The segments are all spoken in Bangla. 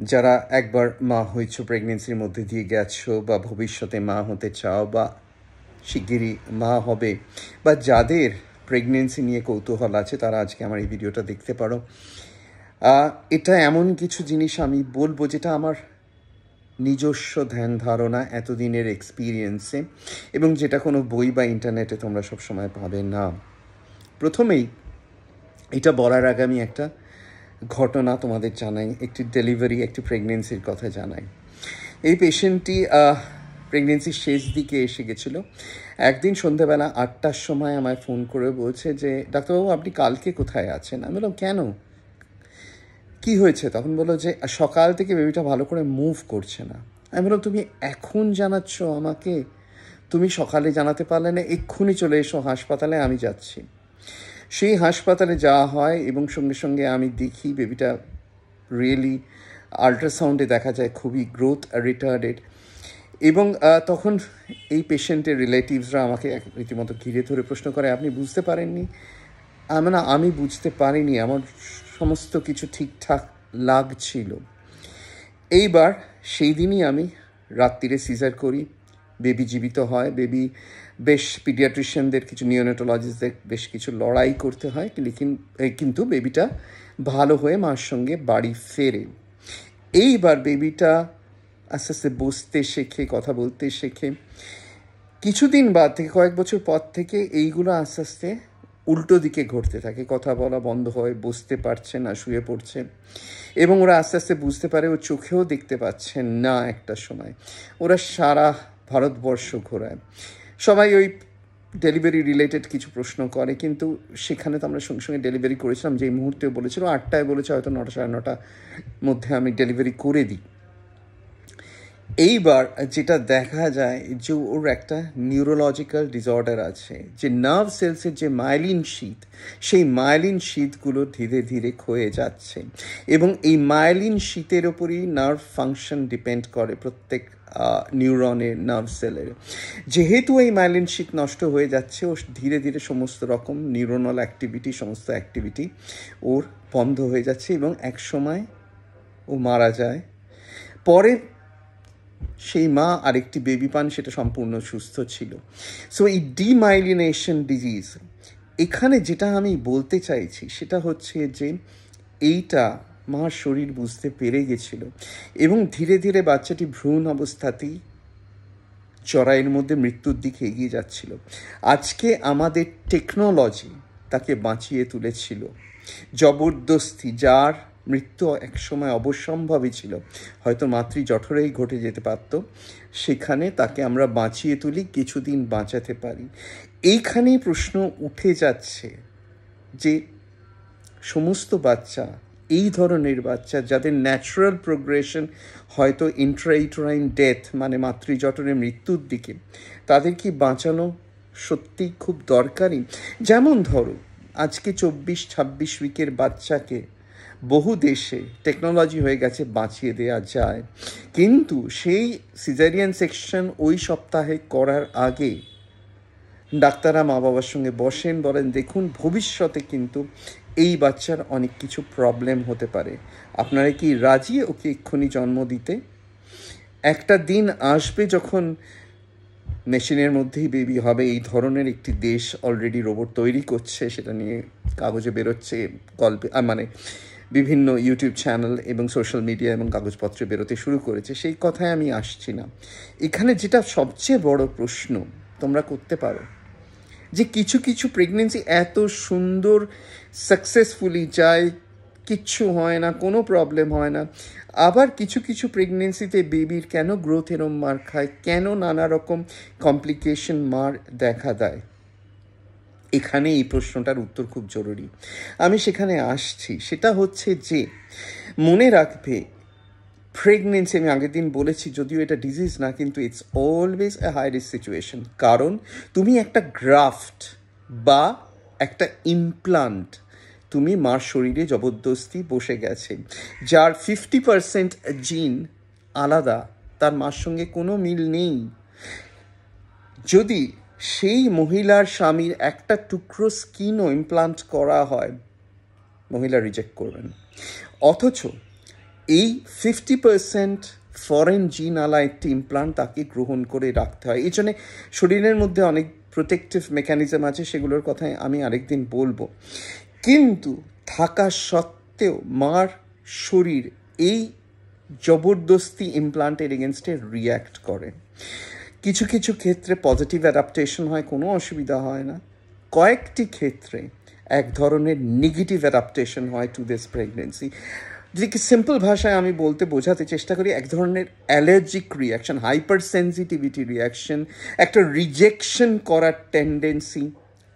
যারা একবার মা হয়েছো, প্রেগনেন্সির মধ্যে দিয়ে গেছো, বা ভবিষ্যতে মা হতে চাও, বা শিগগিরই মা হবে, বা যাদের প্রেগনেন্সি নিয়ে কৌতূহল আছে, তারা আজকে আমার এই ভিডিওটা দেখতে পারো। এটা এমন কিছু জিনিস আমি বলবো যেটা আমার নিজস্ব ধ্যান ধারণা, এতদিনের এক্সপিরিয়েন্সে, এবং যেটা কোনো বই বা ইন্টারনেটে তোমরা সবসময় পাবে না। প্রথমেই এটা বলার আগে আমি একটা ঘটনা তোমাদের জানাই, একটি ডেলিভারি, একটি প্রেগনেন্সির কথা জানাই। এই পেশেন্টটি প্রেগনেন্সির শেষ দিকে এসে গেছিলো। একদিন সন্ধ্যেবেলা 8টার সময় আমায় ফোন করে বলছে যে, ডাক্তারবাবু আপনি কালকে কোথায় আছেন? আমি বললাম কেন, কি হয়েছে? তখন বললো যে সকাল থেকে বেবিটা ভালো করে মুভ করছে না। আমি বললাম তুমি এখন জানাচ্ছ আমাকে? তুমি সকালে জানাতে পারলে না? এক্ষুনি চলে এসো হাসপাতালে, আমি যাচ্ছি। সেই হাসপাতালে যাওয়া হয় এবং সঙ্গে সঙ্গে আমি দেখি বেবিটা রিয়েলি আল্ট্রাসাউন্ডে দেখা যায় খুবই গ্রোথ রিটার্ডেড। এবং তখন এই পেশেন্টের রিলেটিভসরা আমাকে রীতিমতো ঘিরে ধরে প্রশ্ন করে, আপনি বুঝতে পারেননি? আমি বুঝতে পারিনি, আমার সমস্ত কিছু ঠিকঠাক লাগছিল। এইবার সেই দিনই আমি রাত্রিরে সিজার করি, বেবি জীবিত হয়। বেবি বেশ পিডিয়াট্রিশিয়ানদের, কিছু নিওনেটোলজিস্টদের বেশ কিছু লড়াই করতে হয়, কিন্তু বেবিটা ভালো হয়ে মার সঙ্গে বাড়ি ফেরে। এইবার বেবিটা আস্তে আস্তে বসতে শেখে, কথা বলতে শেখে। কিছুদিন বাদ থেকে, কয়েক বছর পর থেকে এইগুলো আস্তে আস্তে উল্টো দিকে ঘটতে থাকে। কথা বলা বন্ধ হয়, বসতে পারছে না, শুয়ে পড়ছে। এবং ওরা আস্তে আস্তে বুঝতে পারে ও চোখেও দেখতে পাচ্ছেন না। একটা সময় ওরা সারা ভারতবর্ষ ঘোরায়। সবাই ওই ডেলিভারি রিলেটেড কিছু প্রশ্ন করে, কিন্তু সেখানে তো আমরা সঙ্গে সঙ্গে ডেলিভারি করেছিলাম। যেই মুহূর্তে বলেছিল 8টায় বলেছে, হয়তো 9টা সাড়ে 9টার মধ্যে আমি ডেলিভারি করে দিই। এইবার যেটা দেখা যায় যে ওর একটা নিউরোলজিক্যাল ডিসঅর্ডার আছে, যে নার্ভ সেলসের যে মাইলিন শীট, সেই মাইলিন শীটগুলো ধীরে ধীরে ক্ষয়ে যাচ্ছে। এবং এই মাইলিন শীটের ওপরই নার্ভ ফাংশন ডিপেন্ড করে, প্রত্যেক নিউরনের, নার্ভ সেলের। যেহেতু এই মাইলিন শীট নষ্ট হয়ে যাচ্ছে, ও ধীরে ধীরে সমস্ত রকম নিউরোনাল অ্যাক্টিভিটি, সমস্ত অ্যাক্টিভিটি ওর বন্ধ হয়ে যাচ্ছে, এবং এক সময় ও মারা যায়। পরে সেই মা আরেকটি বেবি পান, সেটা সম্পূর্ণ সুস্থ ছিল। সো এই ডিমাইলিনেশন ডিজিজ, এখানে যেটা আমি বলতে চাইছি সেটা হচ্ছে যে এইটা মার শরীর বুঝতে পেরে গেছিল, এবং ধীরে ধীরে বাচ্চাটি ভ্রূণ অবস্থাতেই চড়াইয়ের মধ্যে মৃত্যুর দিকে এগিয়ে যাচ্ছিল। আজকে আমাদের টেকনোলজি তাকে বাঁচিয়ে তুলেছিল জবরদস্তি, যার মৃত্যু একসময় অবশ্যম্ভাবী ছিল, হয়তো মাতৃজঠরেই ঘটে যেতে পারত, সেখানে তাকে আমরা বাঁচিয়ে তুলি, কিছুদিন বাঁচাতে পারি। এইখানেই প্রশ্ন উঠে যাচ্ছে যে সমস্ত বাচ্চা, এই ধরনের বাচ্চা যাদের ন্যাচারাল প্রোগ্রেশন হয়তো ইন্ট্রাইউটেরাইন ডেথ, মানে মাতৃজঠরে মৃত্যুর দিকে, তাদের কি বাঁচানো সত্যিই খুব দরকারি? যেমন ধরো আজকে 24-26 উইকের বাচ্চাকে বহু দেশে টেকনোলজি হয়ে গেছে, বাঁচিয়ে দেওয়া যায়, কিন্তু সেই সিজারিয়ান সেকশন ওই সপ্তাহে করার আগে ডাক্তাররা মা বাবার সঙ্গে বসেন, বলেন দেখুন ভবিষ্যতে কিন্তু এই বাচ্চার অনেক কিছু প্রবলেম হতে পারে, আপনারা কি রাজি ওকে এক্ষুনি জন্ম দিতে? একটা দিন আসবে যখন মেশিনের মধ্যেই বেবি হবে। এই ধরনের একটি দেশ অলরেডি রোবট তৈরি করছে, সেটা নিয়ে কাগজে বেরোচ্ছে, গল্পে মানে বিভিন্ন ইউটিউব চ্যানেল এবং সোশ্যাল মিডিয়া এবং কাগজপত্রে বেরোতে শুরু করেছে। সেই কথায় আমি আসছি না। এখানে যেটা সবচেয়ে বড় প্রশ্ন তোমরা করতে পারো, যে কিছু কিছু প্রেগনেন্সি এত সুন্দর সাকসেসফুলি যায়, কিচ্ছু হয় না, কোনো প্রবলেম হয় না। আবার কিছু কিছু প্রেগনেন্সিতে বেবির কেন গ্রোথ এরম মার খায়, কেন নানা রকম কমপ্লিকেশন মার দেখা দেয়? এখানে এই প্রশ্নটার উত্তর খুব জরুরি, আমি সেখানে আসছি। সেটা হচ্ছে যে মনে রাখবে, প্রেগনেন্সি আমি আগের দিন বলেছি, যদিও এটা ডিজিজ না, কিন্তু it's always a high risk situation. কারণ তুমি একটা গ্রাফট বা একটা ইমপ্লান্ট তুমি মার শরীরে জবরদস্তি বসে গেছে, যার 50% জিন আলাদা, তার মার সঙ্গে কোনো মিল নেই। যদি সেই মহিলার স্বামীর একটা টুকরো স্কিনও ইমপ্লান্ট করা হয়, মহিলা রিজেক্ট করবেন। অথচ এই 50% ফরেন জিনওয়ালা একটি ইমপ্লান্ট তাকে গ্রহণ করে রাখতে হয়। এই জন্যে শরীরের মধ্যে অনেক প্রোটেকটিভ মেকানিজম আছে, সেগুলোর কথায় আমি আরেকদিন বলবো। কিন্তু থাকা সত্ত্বেও মার শরীর এই জবরদস্তি ইমপ্লান্টের এগেনস্টে রিয়্যাক্ট করে। কিছু কিছু ক্ষেত্রে পজিটিভ অ্যাডাপ্টেশন হয়, কোনো অসুবিধা হয় না। কয়েকটি ক্ষেত্রে এক ধরনের নেগেটিভ অ্যাডাপ্টেশন হয় টু দিস প্রেগনেন্সি। যেটাকে সিম্পল ভাষায় আমি বোঝাতে চেষ্টা করি, এক ধরনের allergic reaction, hyper sensitivity reaction, একটা রিজেকশন করার টেন্ডেন্সি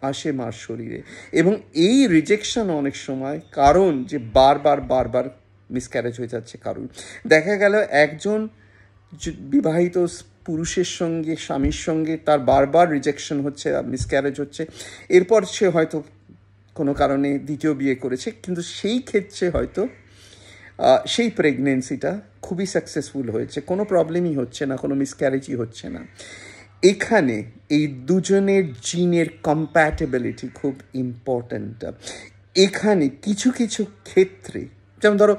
আসে মার শরীরে। এবং এই রিজেকশন অনেক সময় কারণ যে বারবার মিসক্যারেজ হয়ে যাচ্ছে। কারণ দেখা গেল একজন বিবাহিত পুরুষের সঙ্গে, স্বামীর সঙ্গে তার বারবার রিজেকশন হচ্ছে, মিসক্যারেজ হচ্ছে, এরপর সে হয়তো কোনো কারণে দ্বিতীয় বিয়ে করেছে, কিন্তু সেই ক্ষেত্রে হয়তো সেই প্রেগনেন্সিটা খুবই সাকসেসফুল হয়েছে, কোনো প্রবলেমই হচ্ছে না, কোনো মিসক্যারেজই হচ্ছে না। এখানে এই দুজনের জিনের কম্প্যাটেবিলিটি খুব ইম্পর্ট্যান্ট। এখানে কিছু কিছু ক্ষেত্রে, যেমন ধরো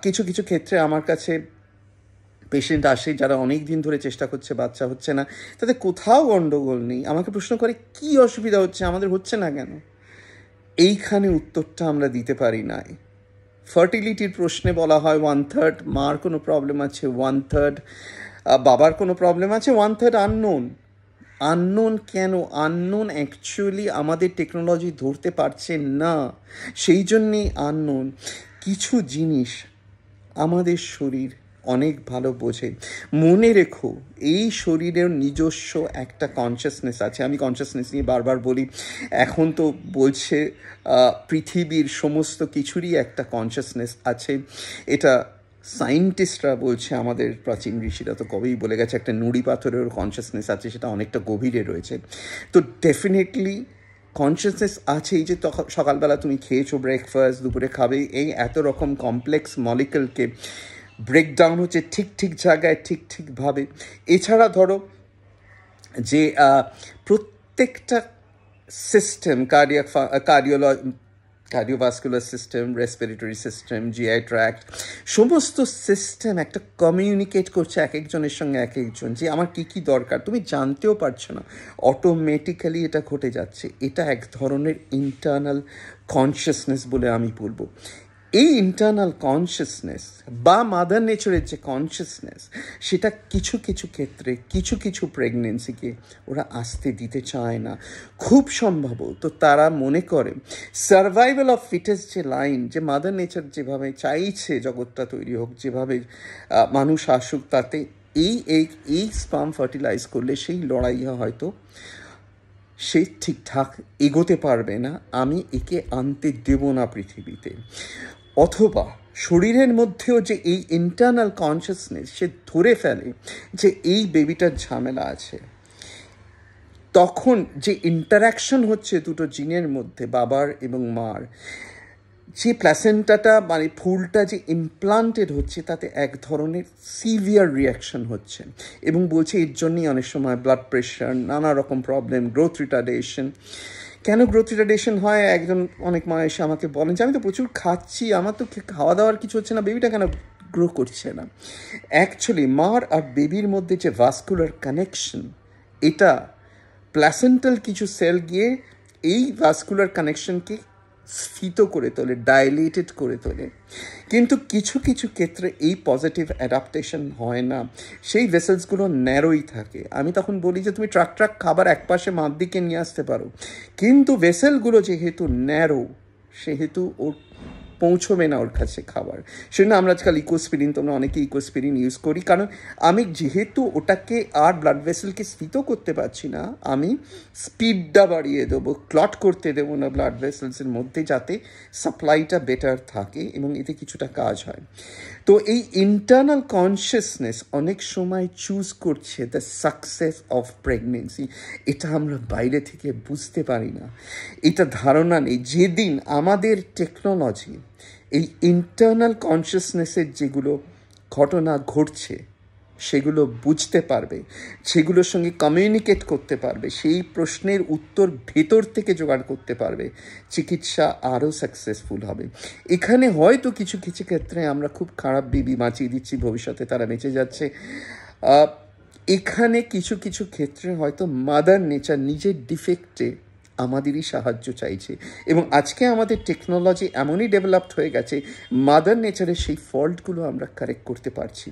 কিছু কিছু ক্ষেত্রে আমার কাছে পেশেন্ট আসে যারা অনেক দিন ধরে চেষ্টা করছে, বাচ্চা হচ্ছে না, তাদের কোথাও গণ্ডগোল নেই, আমাকে প্রশ্ন করে কি অসুবিধা হচ্ছে, আমাদের হচ্ছে না কেন? এইখানে উত্তরটা আমরা দিতে পারি না। ফার্টিলিটির প্রশ্নে বলা হয় 1/3 মার কোনো প্রবলেম আছে, 1/3 বাবার কোনো প্রবলেম আছে, 1/3 আননোন। কেন আননোন? অ্যাকচুয়ালি আমাদের টেকনোলজি ধরতে পারছে না, সেই জন্যেই আননোন। কিছু জিনিস আমাদের শরীর অনেক ভালো বোঝে। মনে রেখো, এই শরীরের নিজস্ব একটা কনসিয়াসনেস আছে। আমি কনসিয়াসনেস নিয়ে বারবার বলি, এখন তো বলছে পৃথিবীর সমস্ত কিছুরই একটা কনসিয়াসনেস আছে। এটা সায়েন্টিস্টরা বলছে, আমাদের প্রাচীন ঋষিরা তো কবেই বলে গেছে একটা নুড়ি পাথরের কনসিয়াসনেস আছে, সেটা অনেকটা গভীরে রয়েছে। তো ডেফিনেটলি কনসিয়াসনেস আছে। এই যে সকালবেলা তুমি খেয়েছো ব্রেকফাস্ট, দুপুরে খাবে, এই এত রকম কমপ্লেক্স মলিকুলকে ব্রেকডাউন হচ্ছে ঠিক জায়গায় ঠিকভাবে। এছাড়া ধরো যে প্রত্যেকটা system, cardiovascular system, respiratory system, GI tract, সমস্ত সিস্টেম একটা কমিউনিকেট করছে এক একজনের সঙ্গে এক একজন, যে আমার কী দরকার তুমি জানতেও পারছো না, অটোমেটিক্যালি এটা ঘটে যাচ্ছে। এটা এক ধরনের ইন্টারনাল কনসিয়াসনেস বলে আমি বলবো। এই ইন্টারনাল কনসিয়াসনেস বা মাদার নেচারের যে কনসিয়াসনেস, সেটা কিছু কিছু ক্ষেত্রে কিছু কিছু প্রেগনেন্সিকে ওরা আসতে দিতে চায় না। খুব সম্ভবত তারা মনে করে সার্ভাইভাল অফ ফিটেস্ট যে লাইন, যে মাদার নেচার যেভাবে চাইছে জগৎটা তৈরি হোক, যেভাবে মানুষ আসুক, তাতে এই স্পার্ম ফার্টিলাইজ করলে সেই লড়াই হয়তো সে ঠিকঠাক এগোতে পারবে না, আমি একে আনতে দেব না পৃথিবীতে। অথবা শরীরের মধ্যেও যে এই ইন্টারনাল কনসিয়াসনেস সে ধরে ফেলে যে এই বেবিটার ঝামেলা আছে, তখন যে ইন্টারাকশন হচ্ছে দুটো জিনের মধ্যে, বাবার এবং মার, যে প্ল্যাসেন্টাটা মানে ফুলটা যে ইমপ্লান্টেড হচ্ছে, তাতে এক ধরনের সিভিয়ার রিয়াকশন হচ্ছে। এবং বলছে এর জন্যই অনেক সময় ব্লাড প্রেশার, নানা রকম প্রবলেম, গ্রোথ রিটার্ডেশন। কেন গ্রোথ রিটার্ডেশন হয়? অনেক মা এসে আমাকে বলেন যে আমি তো প্রচুর খাচ্ছি, আমার তো খাওয়া দাওয়ার কিছু হচ্ছে না, বেবিটা কেন গ্রো করছে না? অ্যাকচুয়ালি মার আর বেবির মধ্যে যে ভাস্কুলার কানেকশন, এটা প্ল্যাসেন্টাল কিছু সেল গিয়ে এই ভাস্কুলার কানেকশনকে স্ফীত করে তোলে, ডাইলেটেড করে তোলে। কিন্তু কিছু কিছু ক্ষেত্রে এই পজিটিভ অ্যাডাপ্টেশন হয় না, সেই ভেসেলসগুলো ন্যারোই থাকে। আমি তখন বলি যে তুমি ট্রাক খাবার একপাশে মার দিকে নিয়ে আসতে পারো, কিন্তু ভেসেলগুলো যেহেতু ন্যারো, সেহেতু ওর পৌঁছবে না ওর কাছে খাবার। সেজন্য আমরা আজকাল ইকোস্পিরিন, তোমরা অনেকে ইকোস্পিরিন ইউজ করি, কারণ আমি যেহেতু ওটাকে আর ব্লাড ভেসেলকে স্ফীত করতে পারছি না, আমি স্পিডটা বাড়িয়ে দেবো, ক্লট করতে দেবো না ব্লাড ভেসেলসের মধ্যে, যাতে সাপ্লাইটা বেটার থাকে এবং এতে কিছুটা কাজ হয়। তো এই ইন্টারনাল কনসিয়াসনেস অনেক সময় চুজ করছে দ্য সাকসেস অফ প্রেগনেন্সি। এটা আমরা বাইরে থেকে বুঝতে পারি না, এটা ধারণা নেই। যেদিন আমাদের টেকনোলজি এই ইন্টারনাল কনসিয়াসনেসের যেগুলো ঘটনা ঘটছে সেগুলো বুঝতে পারবে, সেগুলোর সঙ্গে কমিউনিকেট করতে পারবে, সেই প্রশ্নের উত্তর ভেতর থেকে জোগাড় করতে পারবে, চিকিৎসা আরও সাকসেসফুল হবে। এখানে হয়তো কিছু কিছু ক্ষেত্রে আমরা খুব খারাপ বিবি বাঁচিয়ে দিচ্ছি, ভবিষ্যতে তারা বেঁচে যাচ্ছে। এখানে কিছু কিছু ক্ষেত্রে হয়তো মাদার নেচার নিজের ডিফেক্টে আমাদেরই সাহায্য চাইছে, এবং আজকে আমাদের টেকনোলজি এমনই ডেভেলপড হয়ে গেছে, মাদার নেচারের সেই ফল্টগুলো আমরা কারেক্ট করতে পারছি।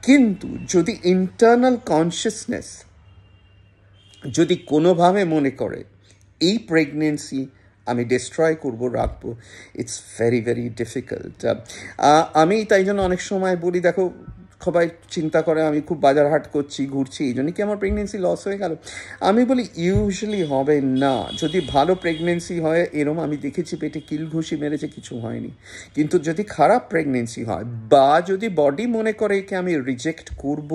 কিন্তু যদি ইন্টারনাল কনসিয়াসনেস যদি কোনোভাবে মনে করে এই প্রেগনেন্সি আমি ডিস্ট্রয় করব, রাখবো, ইটস ভেরি ভেরি ডিফিকাল্ট। আমি তাই জন্য অনেক সময় বলি, দেখো সবাই চিন্তা করে আমি খুব বাজার হাট করছি, ঘুরছি, এই জন্য কি আমার প্রেগনেন্সি লস হয়ে গেল? আমি বলি ইউজুয়ালি হবে না। যদি ভালো প্রেগনেন্সি হয়, এরম আমি দেখেছি পেটে কিল ঘুষি মেরেছে, কিছু হয়নি। কিন্তু যদি খারাপ প্রেগনেন্সি হয়, বা যদি বডি মনে করে একে আমি রিজেক্ট করব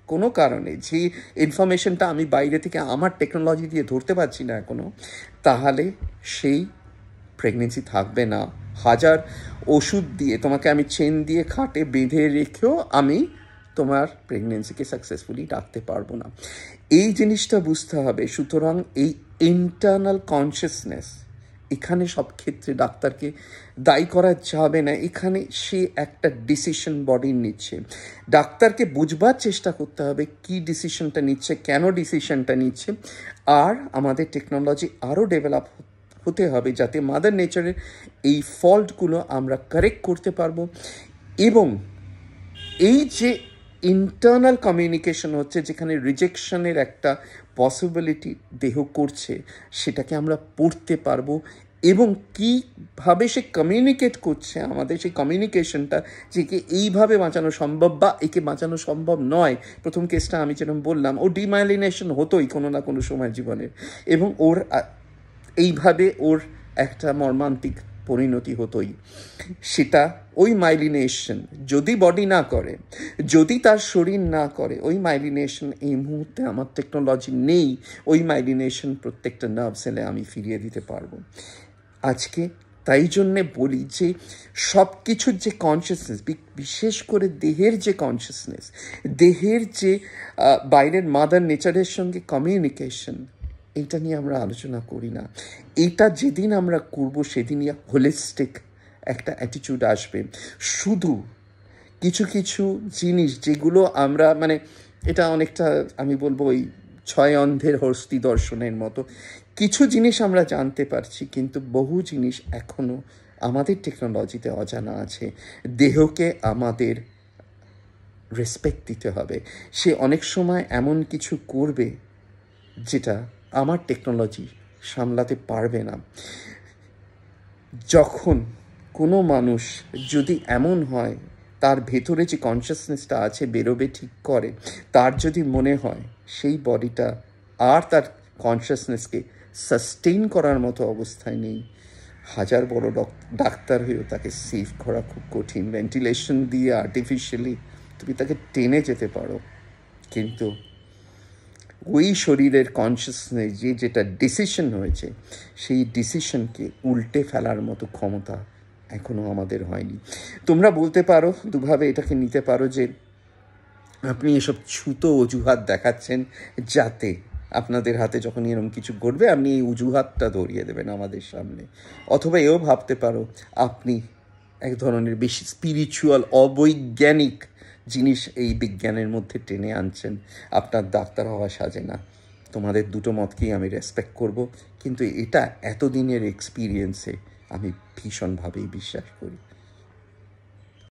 কোনো কারণে, যে ইনফরমেশনটা আমি বাইরে থেকে আমার টেকনোলজি দিয়ে ধরতে পারছি না এখনও, তাহলে সেই প্রেগনেন্সি থাকবে না। হাজার ওষুধ দিয়ে তোমাকে আমি চেন দিয়ে খাটে বেঁধে রেখেও আমি তোমার প্রেগনেন্সিকে সাকসেসফুলি রাখতে পারবো না। এই জিনিসটা বুঝতে হবে। সুতরাং এই ইন্টারনাল কনসিয়াসনেস, এখানে সব ক্ষেত্রে ডাক্তারকে দায়ী করা যাবে না। এখানে সে একটা ডিসিশন বডি নিচ্ছে, ডাক্তারকে বুঝবার চেষ্টা করতে হবে কি ডিসিশনটা নিচ্ছে, কেন ডিসিশনটা নিচ্ছে। আর আমাদের টেকনোলজি আরও ডেভেলপ হতে হবে যাতে মাদার নেচারের এই ফল্টগুলো আমরা কারেক্ট করতে পারবো, এবং এই যে ইন্টারনাল কমিউনিকেশন হচ্ছে, যেখানে রিজেকশনের একটা পসিবিলিটি দেহ করছে, সেটাকে আমরা পড়তে পারবো, এবং কীভাবে সে কমিউনিকেট করছে আমাদের সেই কমিউনিকেশনটা, যে একে এইভাবে বাঁচানো সম্ভব বা একে বাঁচানো সম্ভব নয়। প্রথম কেসটা আমি যেরকম বললাম, ও ডিমাইলিনেশন হতোই কোনো না কোনো সময় জীবনের, এবং ওর এইভাবে ওর একটা মর্মান্তিক পরিণতি হতোই। সেটা ওই মাইলিনেশন যদি বডি না করে, যদি তার শরীর না করে, ওই মাইলিনেশন এই মুহূর্তে আমার টেকনোলজি নেই, ওই মাইলিনেশন প্রত্যেকটা নার্ভ সেলে আমি ফিরিয়ে দিতে পারবো। আজকে তাই জন্যে বলি যে সব কিছুর যে কনসিয়াসনেস, বিশেষ করে দেহের যে কনসিয়াসনেস, দেহের যে বাইরের মাদার নেচারের সঙ্গে কমিউনিকেশন, এইটা নিয়ে আমরা আলোচনা করি না। এটা যেদিন আমরা করব, সেদিনই হোলিস্টিক একটা অ্যাটিটিউড আসবে। শুধু কিছু কিছু জিনিস যেগুলো আমরা এটা অনেকটা আমি বলবো ওই ছয় অন্ধের হস্তি দর্শনের মতো, কিছু জিনিস আমরা জানতে পারছি, কিন্তু বহু জিনিস এখনও আমাদের টেকনোলজিতে অজানা আছে। দেহকে আমাদের রেসপেক্ট দিতে হবে। সে অনেক সময় এমন কিছু করবে যেটা আমার টেকনোলজি সামলাতে পারবে না। যখন কোনো মানুষ যদি এমন হয়, তার ভেতরে যে কনসিয়াসনেসটা আছে বেরোবে ঠিক করে, তার যদি মনে হয় সেই বডিটা আর তার কনসিয়াসনেসকে সাস্টেইন করার মতো অবস্থায় নেই, হাজার বড় ডাক্তার হয়েও তাকে সেভ করা খুব কঠিন। ভেন্টিলেশন দিয়ে আর্টিফিশিয়ালি তুমি তাকে টেনে যেতে পারো, কিন্তু ওই শরীরের কনসিয়াসনেস যেটা ডিসিশন হয়েছে, সেই ডিসিশনকে উল্টে ফেলার মতো ক্ষমতা এখনও আমাদের হয়নি। তোমরা বলতে পারো, দুভাবে এটাকে নিতে পারো, যে আপনি এসব ছুতো অজুহাত দেখাচ্ছেন যাতে আপনাদের হাতে যখন এরকম কিছু ঘটবে আপনি এই অজুহাতটা ধরিয়ে দেবেন আমাদের সামনে। অথবা এও ভাবতে পারো আপনি এক ধরনের বেশি স্পিরিচুয়াল অবৈজ্ঞানিক জিনিস এই বিজ্ঞানের মধ্যে টেনে আনছেন। আপনার ডাক্তার হওয়া সাজে না। তোমাদের দুটো মতকেই আমি রেসপেক্ট করব, কিন্তু এটা এতদিনের এক্সপিরিয়েন্সে আমি ভীষণভাবেই বিশ্বাস করি।